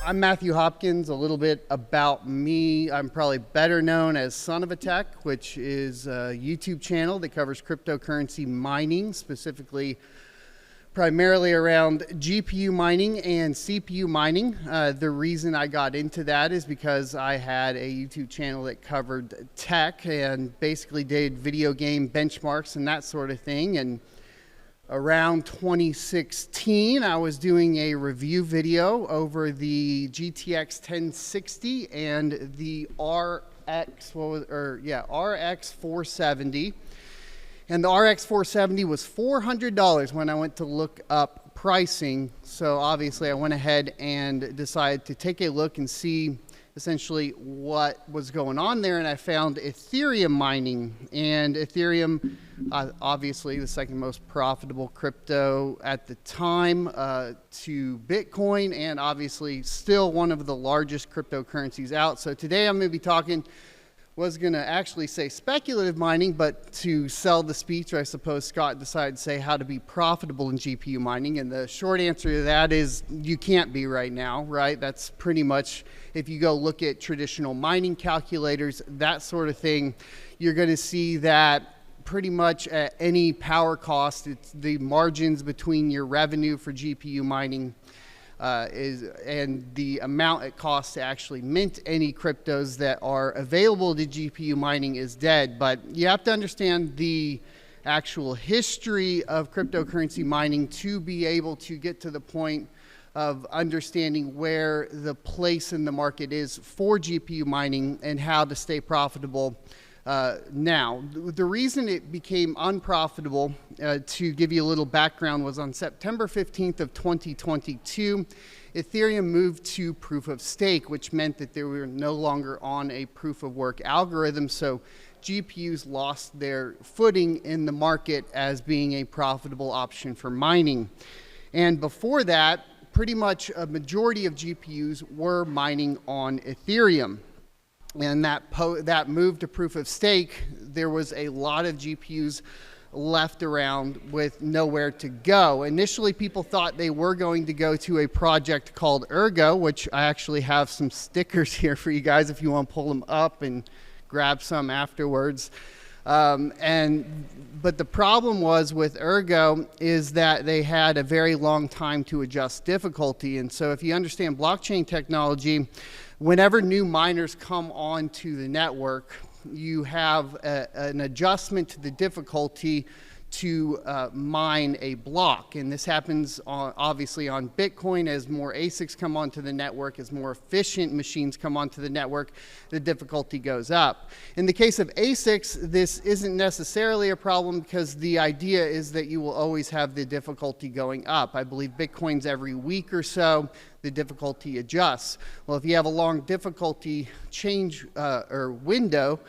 I'm Matthew Hopkins. A little bit about me. I'm probably better known as Son of a Tech, which is a YouTube channel that covers cryptocurrency mining, specifically primarily around GPU mining and CPU mining. The reason I got into that is because I had a YouTube channel that covered tech and basically did video game benchmarks and that sort of thing. And around 2016, I was doing a review video over the GTX 1060 and the RX 470. And the RX 470 was $400 when I went to look up pricing. So obviously I went ahead and decided to take a look and see essentially what was going on there. And I found Ethereum mining, and Ethereum, obviously the second most profitable crypto at the time to Bitcoin, and obviously still one of the largest cryptocurrencies out. So today I'm going to be talking, was going to actually say speculative mining, but to sell the speech, I suppose Scott decided to say how to be profitable in GPU mining. And the short answer to that is you can't be right now, right? That's pretty much, if you go look at traditional mining calculators, that sort of thing, you're going to see that pretty much at any power cost, it's the margins between your revenue for GPU mining and the amount it costs to actually mint any cryptos that are available to GPU mining is dead. But you have to understand the actual history of cryptocurrency mining to be able to get to the point of understanding where the place in the market is for GPU mining and how to stay profitable. Now, the reason it became unprofitable, to give you a little background, was on September 15th of 2022, Ethereum moved to proof of stake, which meant that they were no longer on a proof of work algorithm. So GPUs lost their footing in the market as being a profitable option for mining. And before that, pretty much a majority of GPUs were mining on Ethereum. And that move to proof of stake, there was a lot of GPUs left around with nowhere to go. Initially, people thought they were going to go to a project called Ergo, which I actually have some stickers here for you guys if you want to pull them up and grab some afterwards. But the problem was with Ergo is that they had a very long time to adjust difficulty. And so if you understand blockchain technology, whenever new miners come onto the network, you have an adjustment to the difficulty to mine a block. And this happens obviously on Bitcoin. As more ASICs come onto the network, as more efficient machines come onto the network, the difficulty goes up. In the case of ASICs, this isn't necessarily a problem because the idea is that you will always have the difficulty going up. I believe Bitcoin's every week or so, the difficulty adjusts. Well, if you have a long difficulty change or window,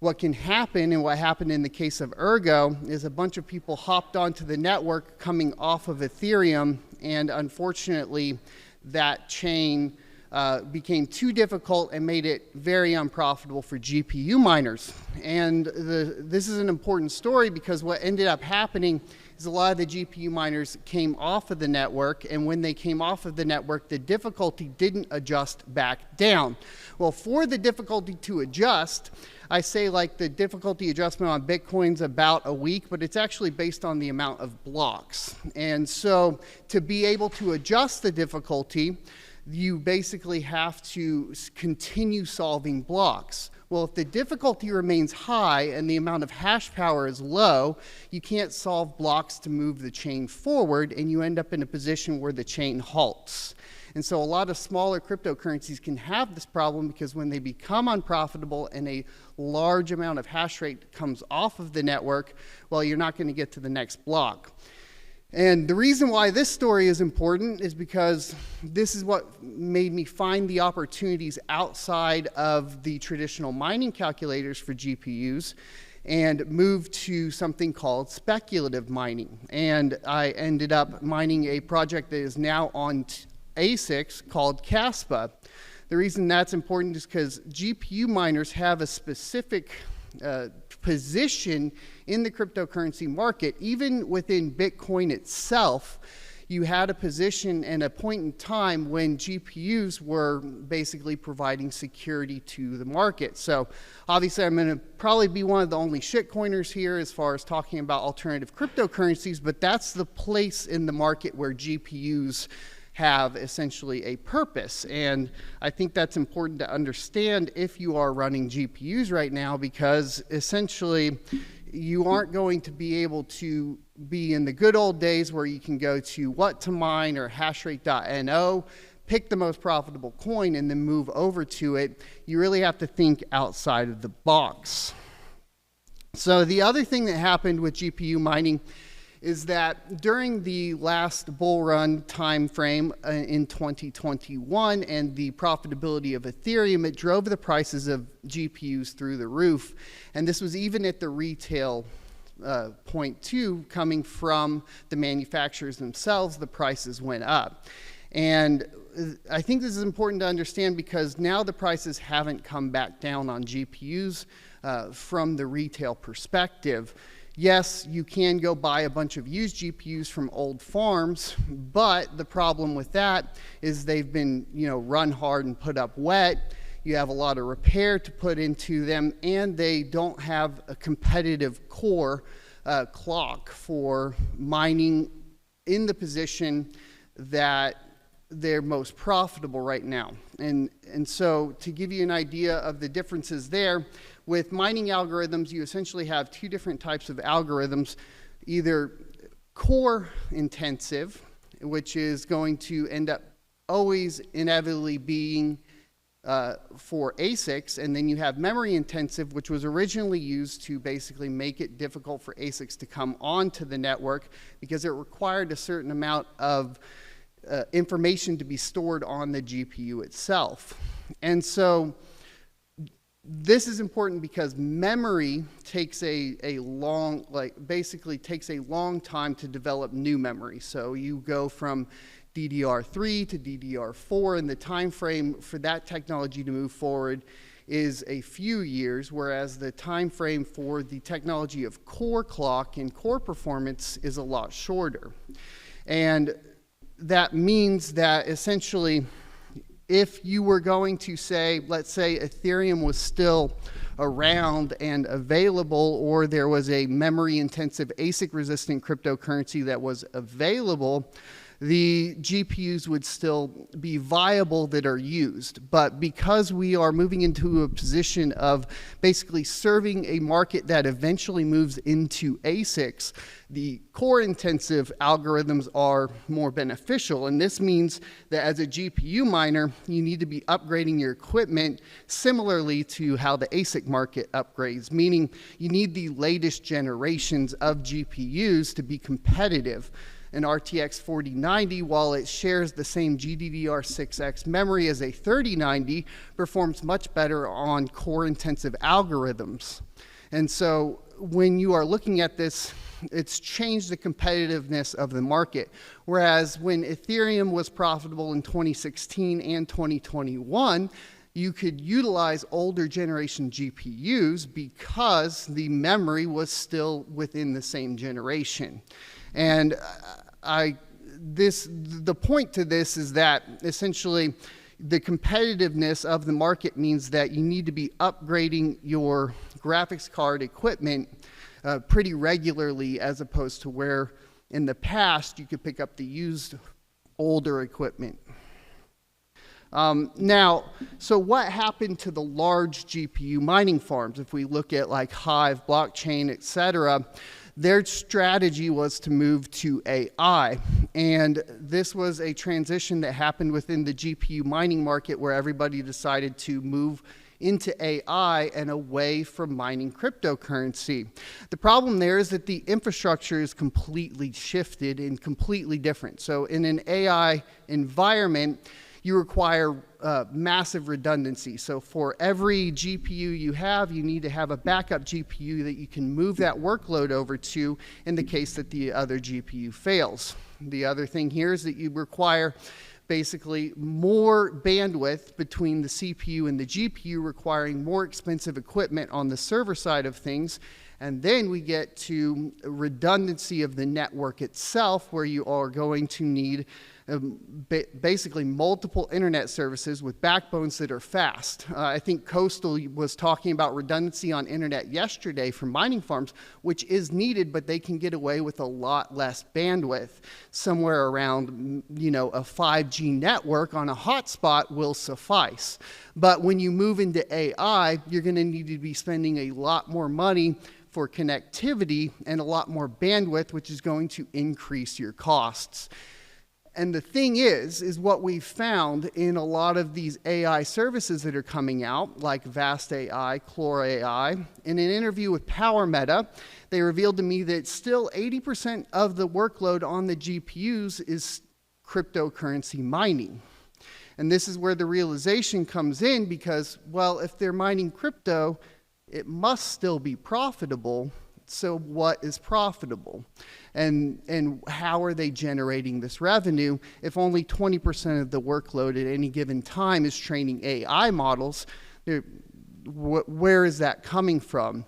what can happen, and what happened in the case of Ergo, is a bunch of people hopped onto the network coming off of Ethereum, and unfortunately that chain became too difficult and made it very unprofitable for GPU miners. And this is an important story because what ended up happening is a lot of the GPU miners came off of the network, and when they came off of the network, the difficulty didn't adjust back down. Well, for the difficulty to adjust, I say like the difficulty adjustment on Bitcoin's about a week, but it's actually based on the amount of blocks. And so to be able to adjust the difficulty, you basically have to continue solving blocks. Well, if the difficulty remains high and the amount of hash power is low, you can't solve blocks to move the chain forward, and you end up in a position where the chain halts. And so a lot of smaller cryptocurrencies can have this problem because when they become unprofitable and a large amount of hash rate comes off of the network, well, you're not going to get to the next block. And the reason why this story is important is because this is what made me find the opportunities outside of the traditional mining calculators for GPUs and move to something called speculative mining. And I ended up mining a project that is now on ASICs called Caspa. The reason that's important is because GPU miners have a specific position in the cryptocurrency market. Even within Bitcoin itself, you had a position and a point in time when GPUs were basically providing security to the market. So obviously I'm going to probably be one of the only shitcoiners here as far as talking about alternative cryptocurrencies, but that's the place in the market where GPUs have essentially a purpose. And I think that's important to understand if you are running GPUs right now, because essentially you aren't going to be able to be in the good old days where you can go to what to mine or hashrate.no, pick the most profitable coin and then move over to it. You really have to think outside of the box. So the other thing that happened with GPU mining is that during the last bull run time frame in 2021 and the profitability of Ethereum, it drove the prices of GPUs through the roof. And this was even at the retail point too, coming from the manufacturers themselves, the prices went up. And I think this is important to understand because now the prices haven't come back down on GPUs from the retail perspective. Yes, you can go buy a bunch of used GPUs from old farms, but the problem with that is they've been, run hard and put up wet. You have a lot of repair to put into them, and they don't have a competitive core clock for mining in the position that they're most profitable right now. And so to give you an idea of the differences there, with mining algorithms, you essentially have two different types of algorithms, either core intensive, which is going to end up always inevitably being for ASICs, and then you have memory intensive, which was originally used to basically make it difficult for ASICs to come onto the network because it required a certain amount of information to be stored on the GPU itself. And so this is important because memory takes basically takes a long time to develop new memory. So you go from DDR3 to DDR4, and the time frame for that technology to move forward is a few years, whereas the time frame for the technology of core clock and core performance is a lot shorter. And that means that essentially if you were going to say, let's say Ethereum was still around and available, or there was a memory intensive ASIC resistant cryptocurrency that was available, the GPUs would still be viable that are used. But because we are moving into a position of basically serving a market that eventually moves into ASICs, the core intensive algorithms are more beneficial. And this means that as a GPU miner, you need to be upgrading your equipment similarly to how the ASIC market upgrades, meaning you need the latest generations of GPUs to be competitive. An RTX 4090, while it shares the same GDDR6X memory as a 3090, performs much better on core-intensive algorithms. And so when you are looking at this, it's changed the competitiveness of the market. Whereas when Ethereum was profitable in 2016 and 2021, you could utilize older generation GPUs because the memory was still within the same generation. And the point to this is that essentially the competitiveness of the market means that you need to be upgrading your graphics card equipment pretty regularly, as opposed to where in the past you could pick up the used older equipment. So what happened to the large GPU mining farms? If we look at like Hive, blockchain, etc., their strategy was to move to AI. And this was a transition that happened within the GPU mining market where everybody decided to move into AI and away from mining cryptocurrency. The problem there is that the infrastructure is completely shifted and completely different. So in an AI environment, you require massive redundancy. So for every GPU you have, you need to have a backup GPU that you can move that workload over to in the case that the other GPU fails. The other thing here is that you require basically more bandwidth between the CPU and the GPU, requiring more expensive equipment on the server side of things, And then we get to redundancy of the network itself, where you are going to need basically multiple internet services with backbones that are fast. I think Coastal was talking about redundancy on internet yesterday for mining farms, which is needed, but they can get away with a lot less bandwidth. Somewhere around, a 5G network on a hotspot will suffice. But when you move into AI, you're going to need to be spending a lot more money for connectivity and a lot more bandwidth, which is going to increase your costs. And the thing is what we've found in a lot of these AI services that are coming out, like Vast AI, Chlor AI. In an interview with Power Meta, they revealed to me that still 80% of the workload on the GPUs is cryptocurrency mining. And this is where the realization comes in because, well, if they're mining crypto, it must still be profitable. So what is profitable? And how are they generating this revenue if only 20% of the workload at any given time is training AI models? Where is that coming from?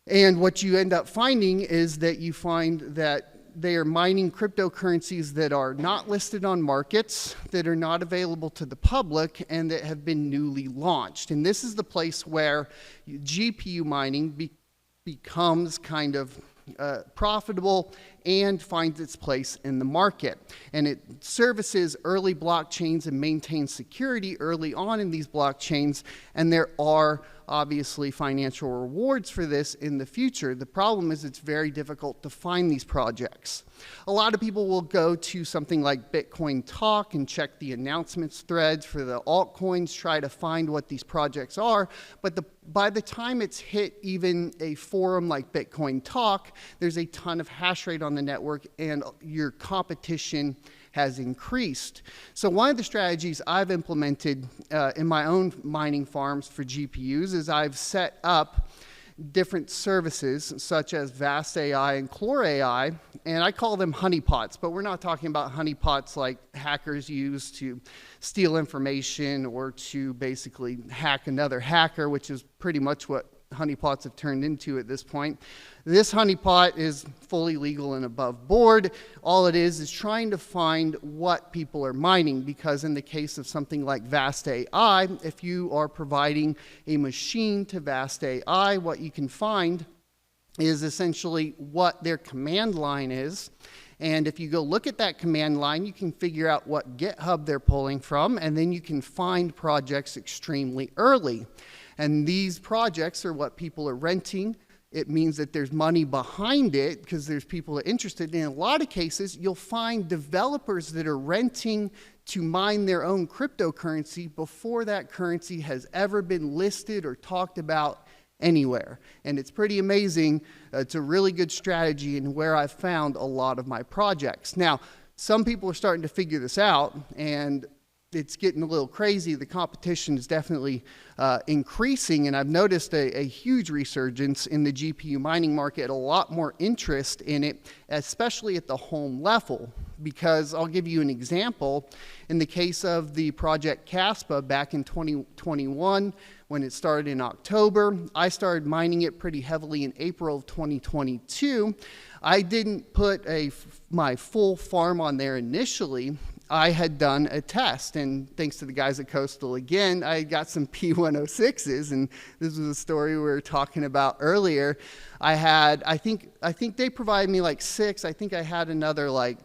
And what you end up finding is that you find that they are mining cryptocurrencies that are not listed on markets, that are not available to the public, and that have been newly launched. And this is the place where GPU mining becomes kind of profitable and finds its place in the market. And it services early blockchains and maintains security early on in these blockchains, and there are obviously financial rewards for this in the future. The problem is it's very difficult to find these projects. A lot of people will go to something like Bitcoin Talk and check the announcements threads for the altcoins, try to find what these projects are, but by the time it's hit even a forum like Bitcoin Talk, there's a ton of hash rate on the network and your competition has increased. So one of the strategies I've implemented in my own mining farms for GPUs is I've set up different services such as Vast AI and Chlor AI, and I call them honeypots, but we're not talking about honeypots like hackers use to steal information or to basically hack another hacker, which is pretty much what honeypots have turned into at this point. This honeypot is fully legal and above board. All it is trying to find what people are mining, because in the case of something like Vast AI, if you are providing a machine to Vast AI, what you can find is essentially what their command line is. And if you go look at that command line, you can figure out what GitHub they're pulling from, and then you can find projects extremely early. And these projects are what people are renting. It means that there's money behind it because there's people that are interested. In a lot of cases, you'll find developers that are renting to mine their own cryptocurrency before that currency has ever been listed or talked about anywhere. And it's pretty amazing. It's a really good strategy and where I've found a lot of my projects. Now, some people are starting to figure this out, and it's getting a little crazy. The competition is definitely increasing, and I've noticed a huge resurgence in the GPU mining market, a lot more interest in it, especially at the home level. Because I'll give you an example. In the case of the project Caspa back in 2021, when it started in October, I started mining it pretty heavily in April of 2022. I didn't put my full farm on there initially. I had done a test, and thanks to the guys at Coastal again, I got some P106s, and this was a story we were talking about earlier. I think they provided me like 6. I think I had another like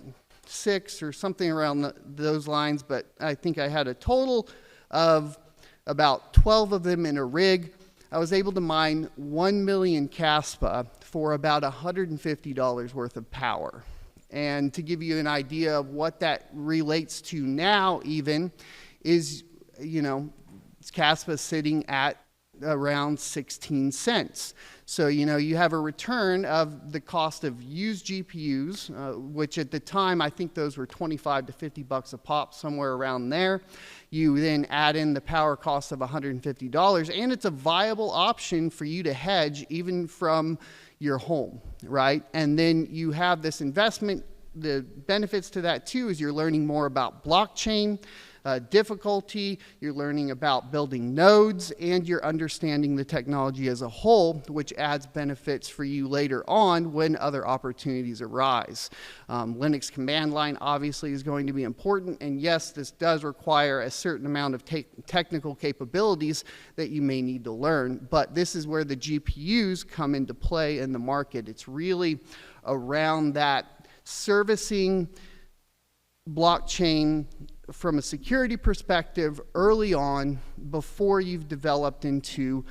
6 or something around those lines, but I think I had a total of about 12 of them in a rig. I was able to mine 1 million Caspa for about $150 worth of power. And to give you an idea of what that relates to now even is, Caspa sitting at around 16 cents. So, you have a return of the cost of used GPUs, which at the time, I think those were 25 to 50 bucks a pop, somewhere around there. You then add in the power cost of $150, and it's a viable option for you to hedge even from your home, right? And then you have this investment. The benefits to that too is you're learning more about blockchain. difficulty, you're learning about building nodes, and you're understanding the technology as a whole, which adds benefits for you later on when other opportunities arise. Linux command line obviously is going to be important, and yes, this does require a certain amount of technical capabilities that you may need to learn, but this is where the GPUs come into play in the market. It's really around that servicing blockchain from a security perspective early on, before you've developed into,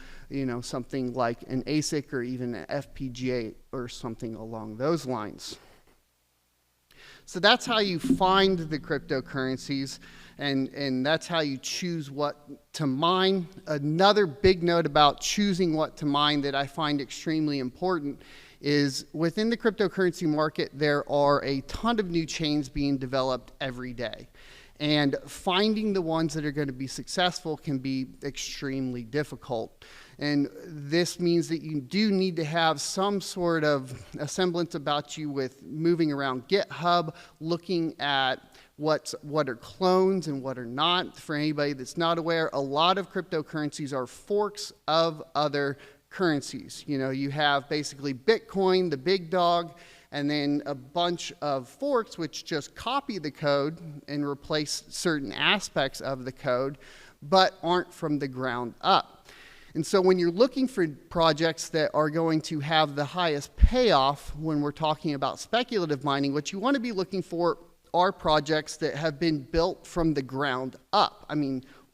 something like an ASIC or even an FPGA or something along those lines. So that's how you find the cryptocurrencies, and that's how you choose what to mine. Another big note about choosing what to mine that I find extremely important is within the cryptocurrency market, there are a ton of new chains being developed every day. And finding the ones that are going to be successful can be extremely difficult. And this means that you do need to have some sort of a semblance about you with moving around GitHub, looking at what are clones and what are not. For anybody that's not aware, a lot of cryptocurrencies are forks of other currencies. You have basically Bitcoin, the big dog, and then a bunch of forks which just copy the code and replace certain aspects of the code, but aren't from the ground up. And so when you're looking for projects that are going to have the highest payoff when we're talking about speculative mining, what you want to be looking for are projects that have been built from the ground up.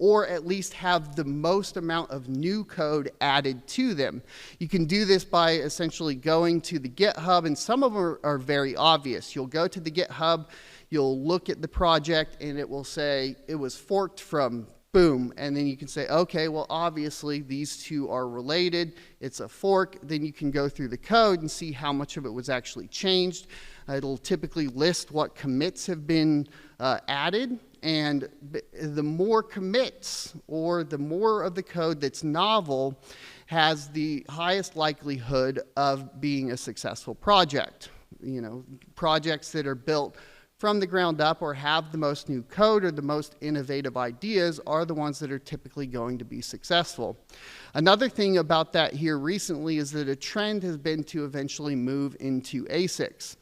Or at least have the most amount of new code added to them. You can do this by essentially going to the GitHub, and some of them are very obvious. You'll go to the GitHub, you'll look at the project, and it will say it was forked from boom, and then you can say, okay, well, obviously these two are related, it's a fork. Then you can go through the code and see how much of it was actually changed. It'll typically list what commits have been added, and the more commits, or the more of the code that's novel, has the highest likelihood of being a successful project. Projects that are built from the ground up or have the most new code or the most innovative ideas are the ones that are typically going to be successful. Another thing about that here recently is that a trend has been to eventually move into ASICs.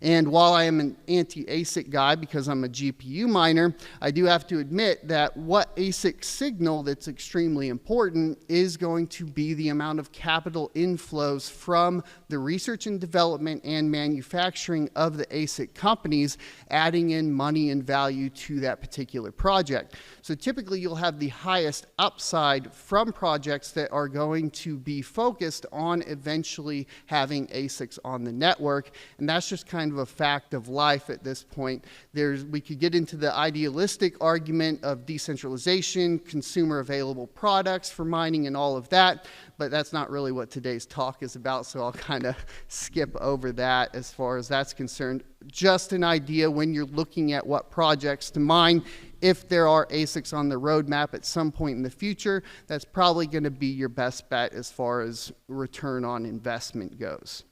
And while I am an anti-ASIC guy because I'm a GPU miner, I do have to admit that what ASIC signal that's extremely important is going to be the amount of capital inflows from the research and development and manufacturing of the ASIC companies, adding in money and value to that particular project. So typically you'll have the highest upside from projects that are going to be focused on eventually having ASICs on the network, and that's just kind of a fact of life at this point. We could get into the idealistic argument of decentralization, consumer available products for mining and all of that, but that's not really what today's talk is about, so I'll kind of skip over that as far as that's concerned. Just an idea when you're looking at what projects to mine. If there are ASICs on the roadmap at some point in the future, that's probably going to be your best bet as far as return on investment goes.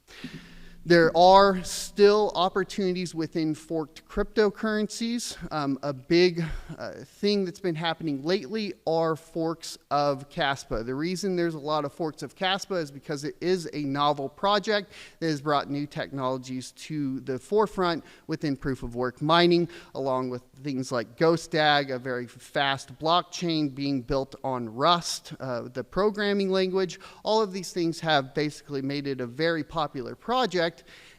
There are still opportunities within forked cryptocurrencies. A big thing that's been happening lately are forks of Caspa. The reason there's a lot of forks of Caspa is because it is a novel project that has brought new technologies to the forefront within proof of work mining, along with things like GhostDAG, a very fast blockchain being built on Rust, the programming language. All of these things have basically made it a very popular project.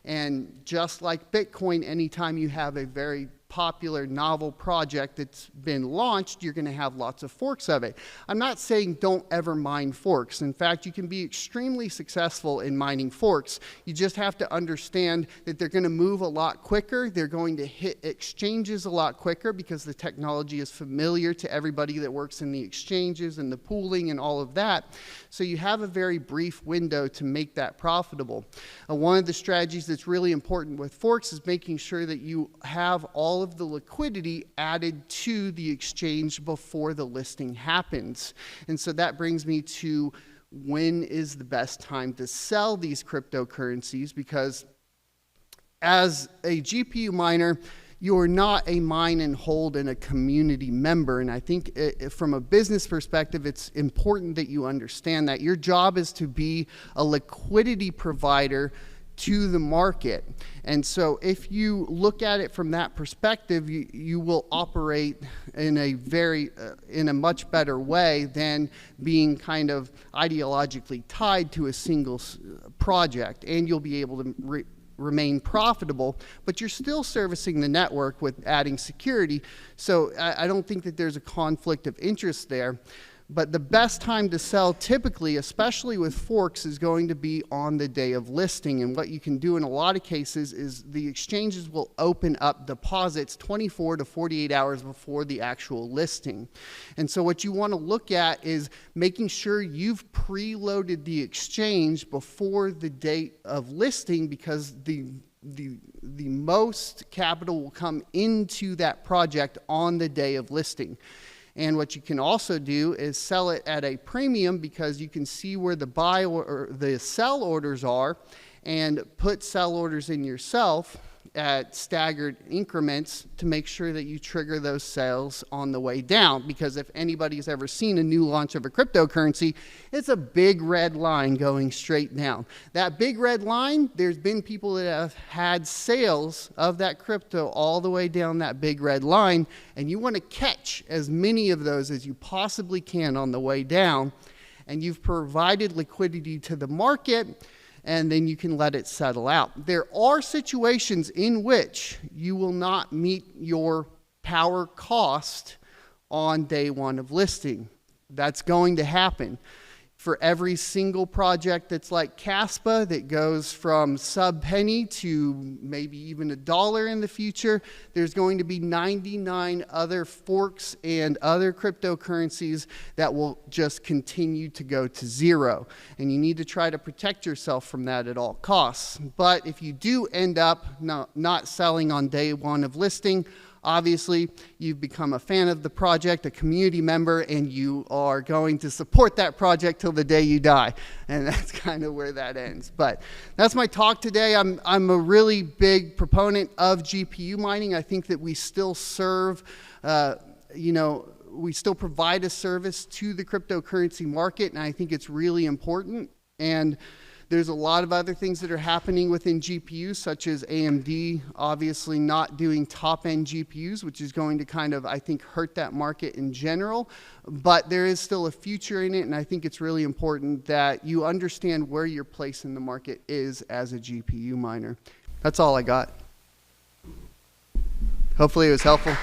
And just like Bitcoin, anytime you have a very popular novel project that's been launched, you're going to have lots of forks of it. I'm not saying don't ever mine forks. In fact, you can be extremely successful in mining forks. You just have to understand that they're going to move a lot quicker. They're going to hit exchanges a lot quicker because the technology is familiar to everybody that works in the exchanges and the pooling and all of that. So you have a very brief window to make that profitable. One of the strategies that's really important with forks is making sure that you have all of the liquidity added to the exchange before the listing happens. And so that brings me to when is the best time to sell these cryptocurrencies, because as a GPU miner, you're not a mine and hold and a community member. And I think from a business perspective, it's important that you understand that your job is to be a liquidity provider to the market. And so if you look at it from that perspective, you will operate in a much better way than being kind of ideologically tied to a single project, and you'll be able to remain profitable, but you're still servicing the network with adding security. So I don't think that there's a conflict of interest there. But the best time to sell typically, especially with forks, is going to be on the day of listing. And what you can do in a lot of cases is the exchanges will open up deposits 24 to 48 hours before the actual listing. And so what you want to look at is making sure you've preloaded the exchange before the date of listing, because the most capital will come into that project on the day of listing. And what you can also do is sell it at a premium, because you can see where the buy or the sell orders are, and put sell orders in yourself at staggered increments to make sure that you trigger those sales on the way down. Because if anybody's ever seen a new launch of a cryptocurrency, it's a big red line going straight down. That big red line, there's been people that have had sales of that crypto all the way down that big red line, and you want to catch as many of those as you possibly can on the way down. And you've provided liquidity to the market, and then you can let it settle out. There are situations in which you will not meet your power cost on day one of listing. That's going to happen. For every single project that's like Caspa that goes from sub-penny to maybe even $1 in the future, there's going to be 99 other forks and other cryptocurrencies that will just continue to go to zero. And you need to try to protect yourself from that at all costs. But if you do end up not selling on day one of listing, obviously, you've become a fan of the project, a community member, and you are going to support that project till the day you die. And that's kind of where that ends. But that's my talk today. I'm a really big proponent of GPU mining. I think that we still serve, we still provide a service to the cryptocurrency market, and I think it's really important. And there's a lot of other things that are happening within GPUs, such as AMD obviously not doing top-end GPUs, which is going to kind of, I think, hurt that market in general. But there is still a future in it, and I think it's really important that you understand where your place in the market is as a GPU miner. That's all I got. Hopefully it was helpful.